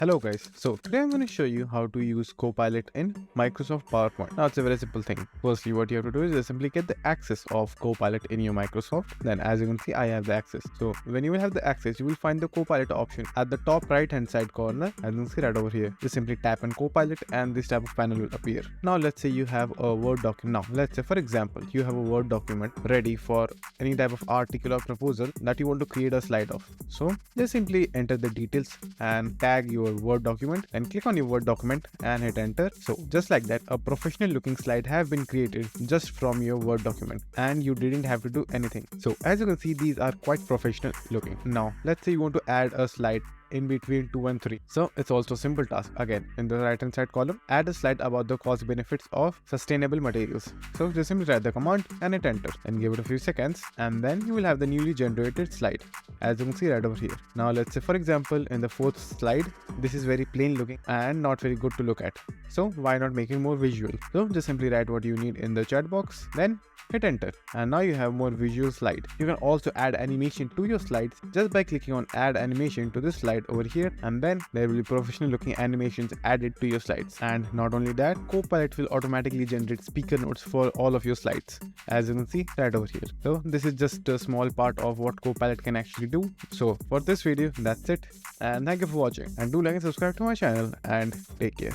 Hello guys, so today I'm going to show you how to use Copilot in Microsoft PowerPoint. Now it's a very simple thing. Firstly, what you have to do is just simply get the access of Copilot in your Microsoft. Then as you can see, I have the access. So when you will have the access, you will find the Copilot option at the top right hand side corner. As you can see right over here, just simply tap on Copilot and this type of panel will appear. Now let's say you have a Word document. Now let's say for example, you have a Word document ready for any type of article or proposal that you want to create a slide of. So just simply enter the details and tag your Word document and click on your Word document and hit enter. So just like that, a professional looking slide have been created just from your Word document and you didn't have to do anything. So as you can see, these are quite professional looking. Now let's say you want to add a slide in between 2 and 3. So it's also a simple task. Again, in the right hand side column, add a slide about the cost benefits of sustainable materials. So just simply write the command and hit enter and give it a few seconds, and then you will have the newly generated slide, as you can see right over here. Now let's say for example, in the fourth slide, this is very plain looking and not very good to look at. So why not make it more visual? So just simply write what you need in the chat box, then hit enter, and now you have more visual slide. You can also add animation to your slides just by clicking on add animation to this slide over here, and then there will be professional looking animations added to your slides. And not only that, Copilot will automatically generate speaker notes for all of your slides, as you can see right over here. So this is just a small part of what Copilot can actually do. So for this video, that's it, and thank you for watching, and do like and subscribe to my channel, and take care.